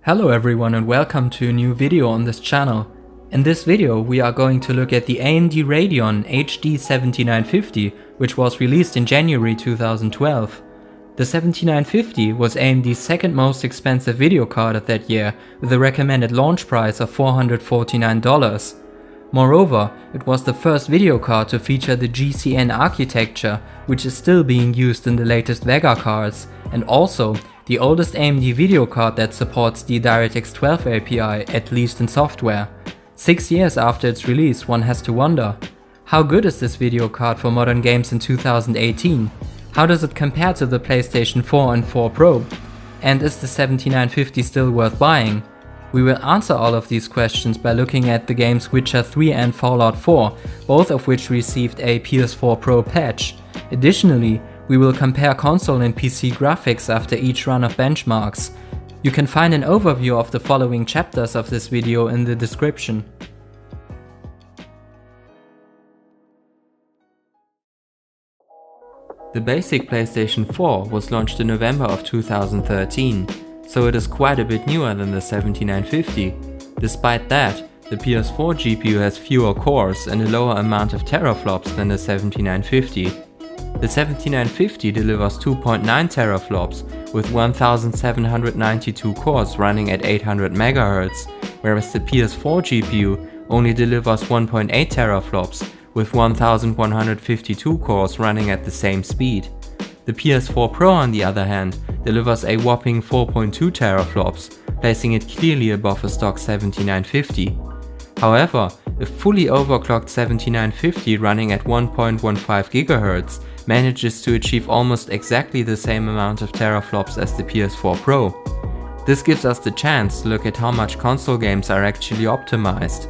Hello everyone and welcome to a new video on this channel. In this video we are going to look at the AMD Radeon HD 7950, which was released in January 2012. The 7950 was AMD's second most expensive video card of that year, with a recommended launch price of $449. Moreover, it was the first video card to feature the GCN architecture, which is still being used in the latest Vega cards, and also the oldest AMD video card that supports the DirectX 12 API, at least in software. 6 years after its release, one has to wonder, how good is this video card for modern games in 2018? How does it compare to the PlayStation 4 and 4 Pro? And is the 7950 still worth buying? We will answer all of these questions by looking at the games Witcher 3 and Fallout 4, both of which received a PS4 Pro patch. Additionally, we will compare console and PC graphics after each run of benchmarks. You can find an overview of the following chapters of this video in the description. The basic PlayStation 4 was launched in November of 2013, so it is quite a bit newer than the 7950. Despite that, the PS4 GPU has fewer cores and a lower amount of teraflops than the 7950. The 7950 delivers 2.9 teraflops with 1792 cores running at 800 MHz, whereas the PS4 GPU only delivers 1.8 teraflops with 1152 cores running at the same speed. The PS4 Pro, on the other hand, delivers a whopping 4.2 teraflops, placing it clearly above a stock 7950. However, a fully overclocked 7950 running at 1.15 GHz manages to achieve almost exactly the same amount of teraflops as the PS4 Pro. This gives us the chance to look at how much console games are actually optimized.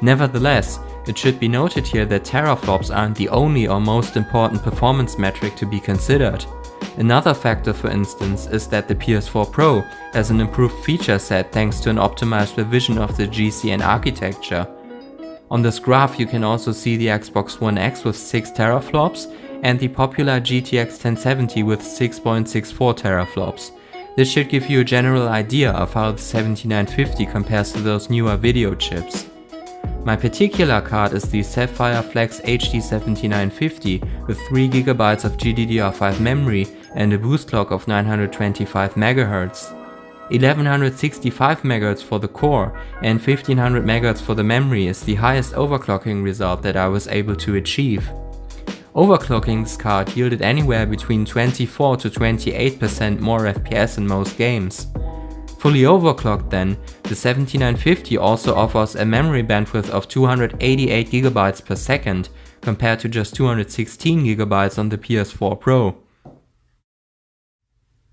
Nevertheless, it should be noted here that teraflops aren't the only or most important performance metric to be considered. Another factor, for instance, is that the PS4 Pro has an improved feature set thanks to an optimized revision of the GCN architecture. On this graph you can also see the Xbox One X with 6 teraflops and the popular GTX 1070 with 6.64 teraflops. This should give you a general idea of how the 7950 compares to those newer video chips. My particular card is the Sapphire Flex HD 7950 with 3GB of GDDR5 memory and a boost clock of 925 MHz. 1165 MHz for the core and 1500 MHz for the memory is the highest overclocking result that I was able to achieve. Overclocking this card yielded anywhere between 24 to 28% more FPS in most games. Fully overclocked then, the 7950 also offers a memory bandwidth of 288 GB per second, compared to just 216 GB on the PS4 Pro.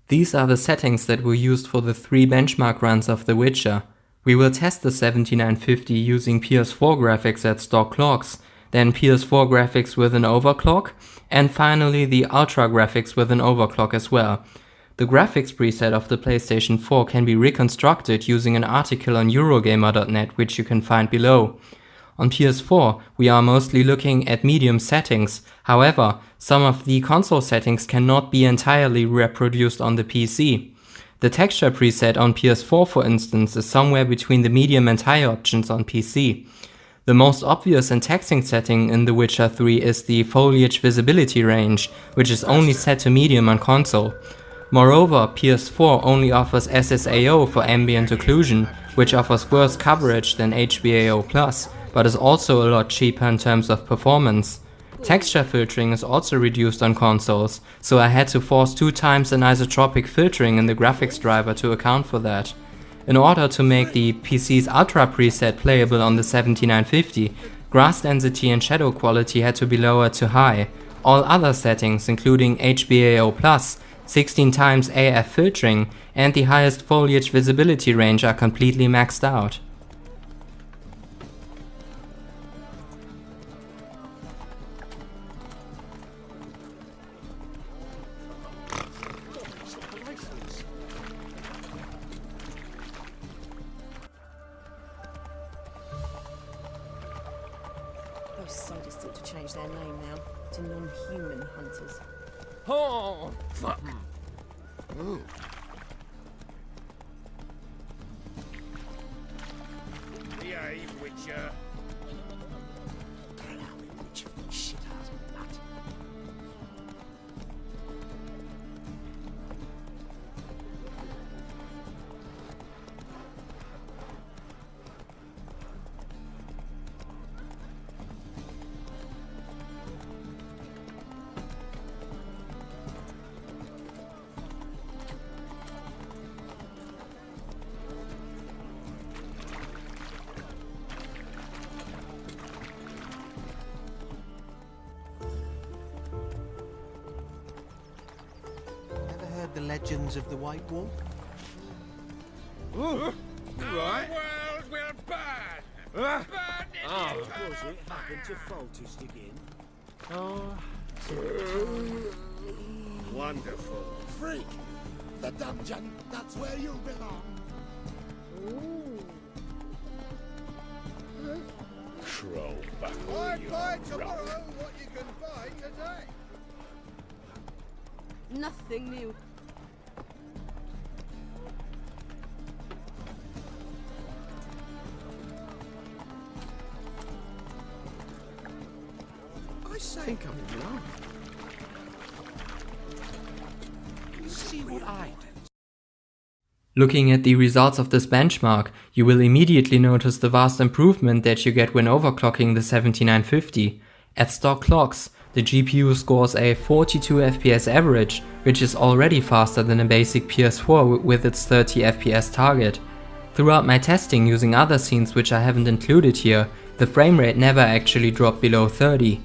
These are the settings that were used for the 3 benchmark runs of The Witcher. We will test the 7950 using PS4 graphics at stock clocks, then PS4 graphics with an overclock, and finally the Ultra graphics with an overclock as well. The graphics preset of the PlayStation 4 can be reconstructed using an article on Eurogamer.net, which you can find below. On PS4, we are mostly looking at medium settings. However, some of the console settings cannot be entirely reproduced on the PC. The texture preset on PS4, for instance, is somewhere between the medium and high options on PC. The most obvious and taxing setting in The Witcher 3 is the foliage visibility range, which is only set to medium on console. Moreover, PS4 only offers SSAO for ambient occlusion, which offers worse coverage than HBAO+, but is also a lot cheaper in terms of performance. Texture filtering is also reduced on consoles, so I had to force 2 times anisotropic filtering in the graphics driver to account for that. In order to make the PC's Ultra preset playable on the 7950, grass density and shadow quality had to be lowered to high. All other settings, including HBAO+, 16 times AF filtering, and the highest foliage visibility range are completely maxed out. Those sadists ought to change their name now to non-human hunters. Oh, fuck. Ooh. shirt. The legends of the White Wolf? Right. World will burn! Burn in Of course it happened to Foltest again. Wonderful. Freak! The dungeon, that's where you belong. Crawl back Buy tomorrow what you can buy today. Nothing new. I think I'm wrong. See what I do. Looking at the results of this benchmark, you will immediately notice the vast improvement that you get when overclocking the 7950. At stock clocks, the GPU scores a 42 FPS average, which is already faster than a basic PS4 with its 30 FPS target. Throughout my testing using other scenes which I haven't included here, the frame rate never actually dropped below 30.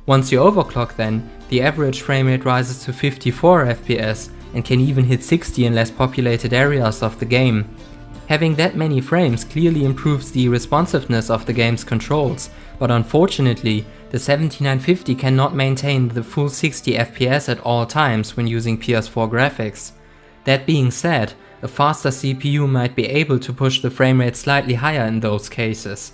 Once you overclock then, the average frame rate rises to 54 FPS and can even hit 60 in less populated areas of the game. Having that many frames clearly improves the responsiveness of the game's controls, but unfortunately, the 7950 cannot maintain the full 60 FPS at all times when using PS4 graphics. That being said, a faster CPU might be able to push the frame rate slightly higher in those cases.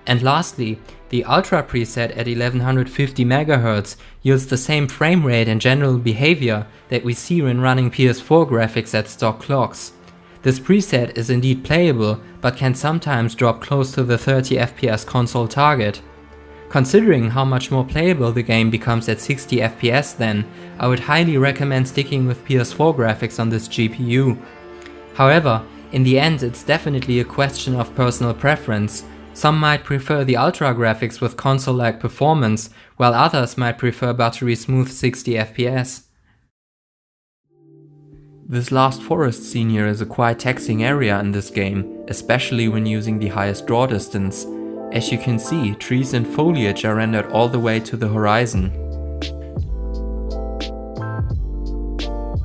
And lastly, the Ultra preset at 1150 MHz yields the same frame rate and general behavior that we see when running PS4 graphics at stock clocks. This preset is indeed playable, but can sometimes drop close to the 30 FPS console target. Considering how much more playable the game becomes at 60 FPS then, I would highly recommend sticking with PS4 graphics on this GPU. However, in the end it's definitely a question of personal preference. Some might prefer the Ultra graphics with console-like performance, while others might prefer buttery smooth 60 FPS. This last forest scene here is a quite taxing area in this game, especially when using the highest draw distance. As you can see, trees and foliage are rendered all the way to the horizon.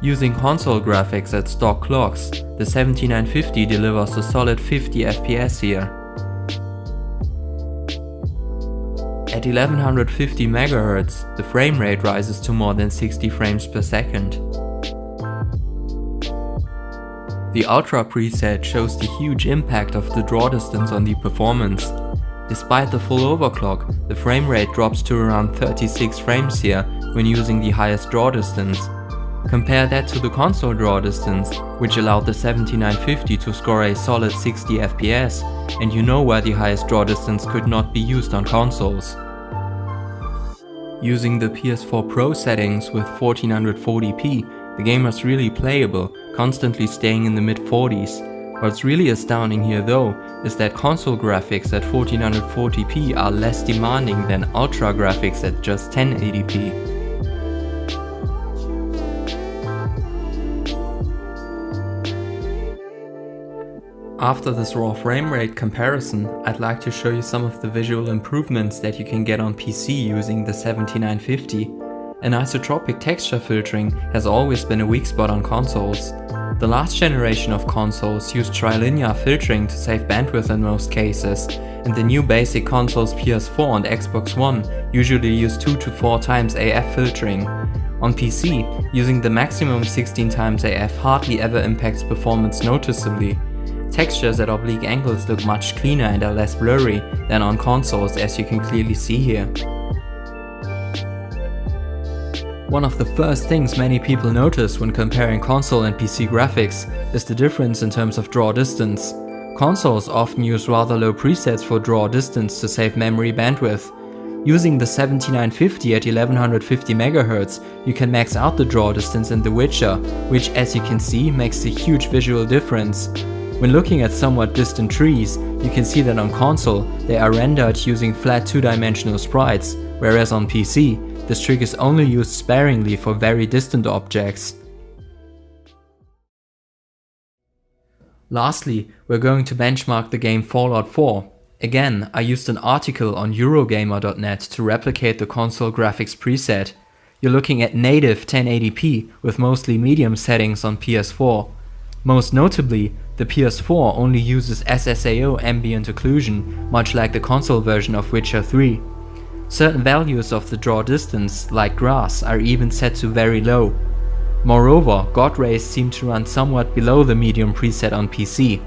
Using console graphics at stock clocks, the 7950 delivers a solid 50 FPS here. At 1150 MHz, the frame rate rises to more than 60 frames per second. The Ultra preset shows the huge impact of the draw distance on the performance. Despite the full overclock, the frame rate drops to around 36 frames here when using the highest draw distance. Compare that to the console draw distance, which allowed the 7950 to score a solid 60 FPS, and you know why the highest draw distance could not be used on consoles. Using the PS4 Pro settings with 1440p, the game was really playable, constantly staying in the mid-40s. What's really astounding here though, is that console graphics at 1440p are less demanding than Ultra graphics at just 1080p. After this raw frame rate comparison, I'd like to show you some of the visual improvements that you can get on PC using the 7950. Anisotropic texture filtering has always been a weak spot on consoles. The last generation of consoles used trilinear filtering to save bandwidth in most cases, and the new basic consoles PS4 and Xbox One usually use 2 to 4 times AF filtering. On PC, using the maximum 16 times AF hardly ever impacts performance noticeably. Textures at oblique angles look much cleaner and are less blurry than on consoles, as you can clearly see here. One of the first things many people notice when comparing console and PC graphics is the difference in terms of draw distance. Consoles often use rather low presets for draw distance to save memory bandwidth. Using the 7950 at 1150 MHz, you can max out the draw distance in The Witcher, which as you can see makes a huge visual difference. When looking at somewhat distant trees, you can see that on console they are rendered using flat two-dimensional sprites, whereas on PC, this trick is only used sparingly for very distant objects. Lastly, we're going to benchmark the game Fallout 4. Again, I used an article on Eurogamer.net to replicate the console graphics preset. You're looking at native 1080p with mostly medium settings on PS4. Most notably, the PS4 only uses SSAO ambient occlusion, much like the console version of Witcher 3. Certain values of the draw distance, like grass, are even set to very low. Moreover, God rays seem to run somewhat below the medium preset on PC.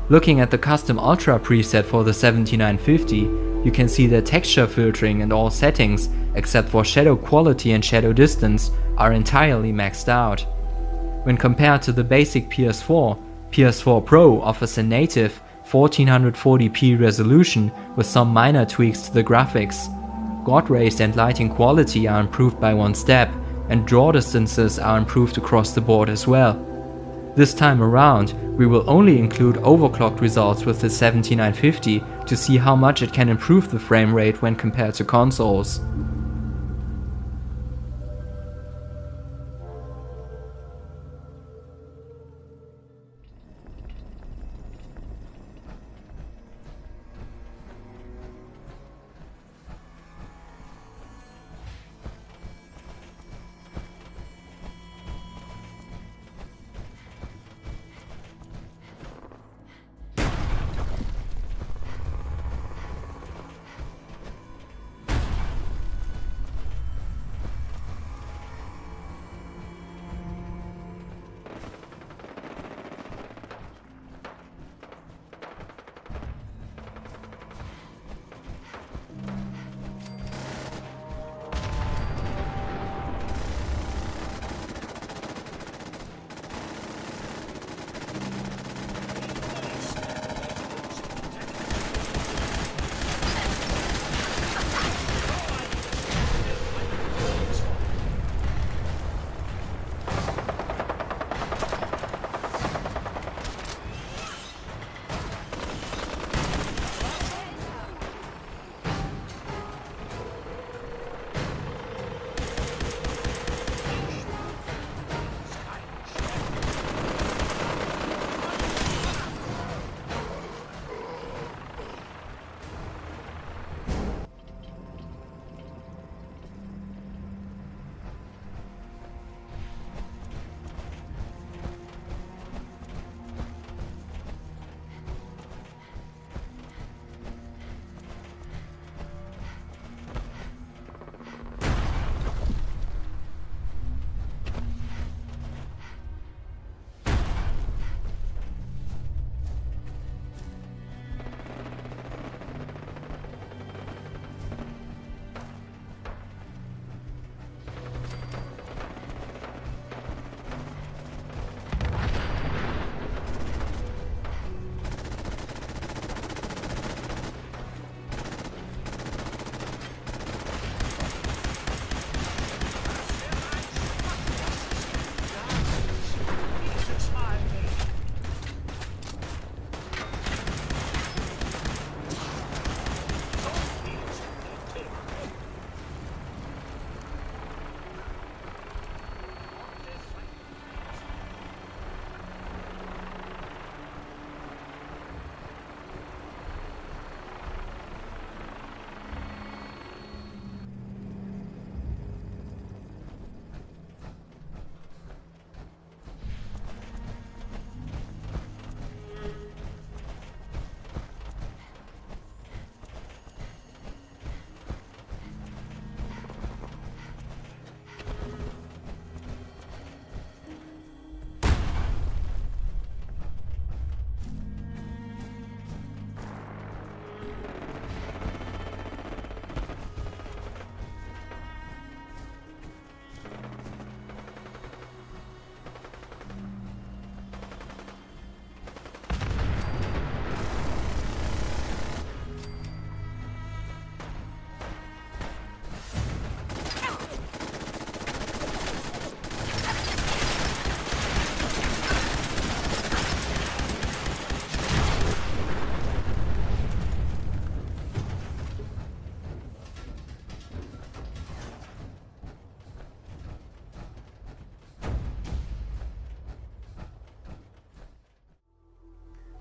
Looking at the custom Ultra preset for the 7950, you can see that texture filtering and all settings, except for shadow quality and shadow distance, are entirely maxed out. When compared to the basic PS4, PS4 Pro offers a native 1440p resolution with some minor tweaks to the graphics. God rays and lighting quality are improved by one step, and draw distances are improved across the board as well. This time around, we will only include overclocked results with the 7950 to see how much it can improve the frame rate when compared to consoles.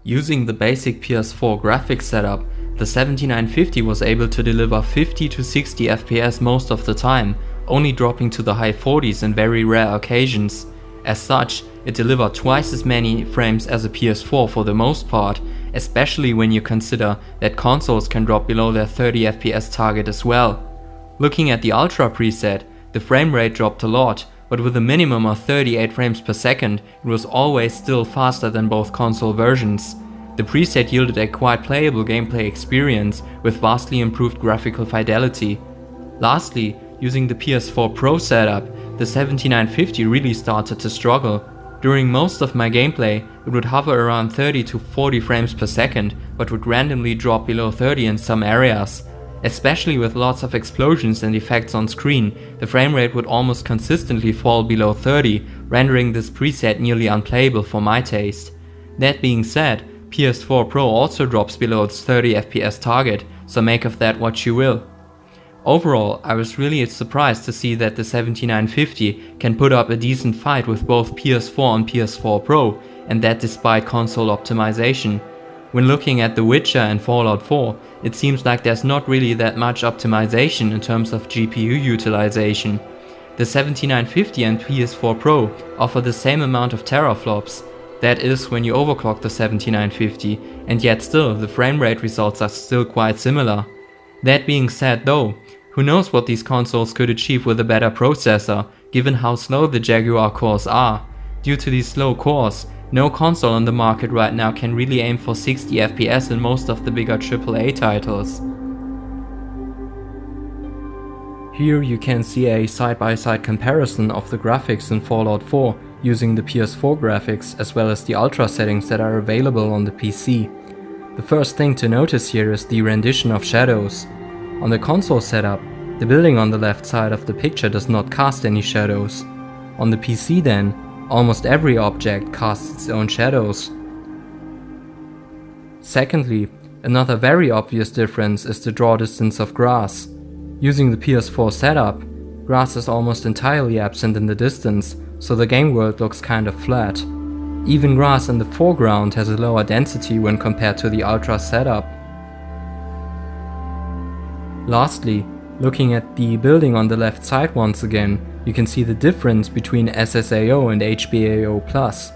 Using the basic PS4 graphics setup, the 7950 was able to deliver 50 to 60 FPS most of the time, only dropping to the high 40s in very rare occasions. As such, it delivered twice as many frames as a PS4 for the most part, especially when you consider that consoles can drop below their 30 FPS target as well. Looking at the Ultra preset, the frame rate dropped a lot, but with a minimum of 38 frames per second, it was always still faster than both console versions. The preset yielded a quite playable gameplay experience with vastly improved graphical fidelity. Lastly, using the PS4 Pro setup, the 7950 really started to struggle. During most of my gameplay, it would hover around 30 to 40 frames per second, but would randomly drop below 30 in some areas. Especially with lots of explosions and effects on screen, the frame rate would almost consistently fall below 30, rendering this preset nearly unplayable for my taste. That being said, PS4 Pro also drops below its 30 FPS target, so make of that what you will. Overall, I was really surprised to see that the 7950 can put up a decent fight with both PS4 and PS4 Pro, and that despite console optimization. When looking at The Witcher and Fallout 4, it seems like there's not really that much optimization in terms of GPU utilization. The 7950 and PS4 Pro offer the same amount of teraflops, that is when you overclock the 7950, and yet still the frame rate results are still quite similar. That being said though, who knows what these consoles could achieve with a better processor, given how slow the Jaguar cores are. Due to these slow cores, no console on the market right now can really aim for 60 FPS in most of the bigger AAA titles. Here you can see a side-by-side comparison of the graphics in Fallout 4 using the PS4 graphics as well as the Ultra settings that are available on the PC. The first thing to notice here is the rendition of shadows. On the console setup, the building on the left side of the picture does not cast any shadows. On the PC then, almost every object casts its own shadows. Secondly, another very obvious difference is the draw distance of grass. Using the PS4 setup, grass is almost entirely absent in the distance, so the game world looks kind of flat. Even grass in the foreground has a lower density when compared to the Ultra setup. Lastly, looking at the building on the left side once again, you can see the difference between SSAO and HBAO+.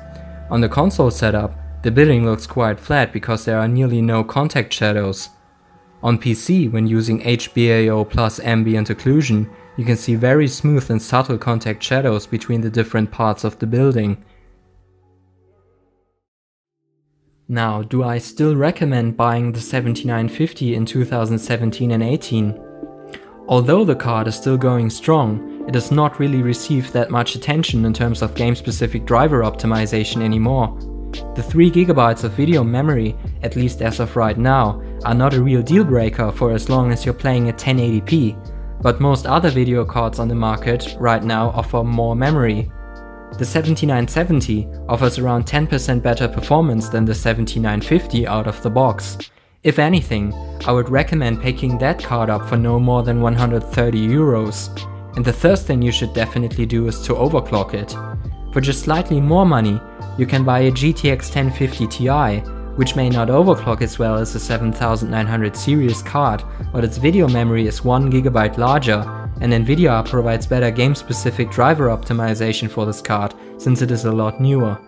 On the console setup, the building looks quite flat because there are nearly no contact shadows. On PC, when using HBAO+ ambient occlusion, you can see very smooth and subtle contact shadows between the different parts of the building. Now, do I still recommend buying the 7950 in 2017 and 18? Although the card is still going strong, it has not really received that much attention in terms of game-specific driver optimization anymore. The 3GB of video memory, at least as of right now, are not a real deal breaker for as long as you're playing at 1080p, but most other video cards on the market right now offer more memory. The 7970 offers around 10% better performance than the 7950 out of the box. If anything, I would recommend picking that card up for no more than 130 euros. And the first thing you should definitely do is to overclock it. For just slightly more money, you can buy a GTX 1050 Ti, which may not overclock as well as a 7900 series card, but its video memory is 1GB larger, and Nvidia provides better game-specific driver optimization for this card, since it is a lot newer.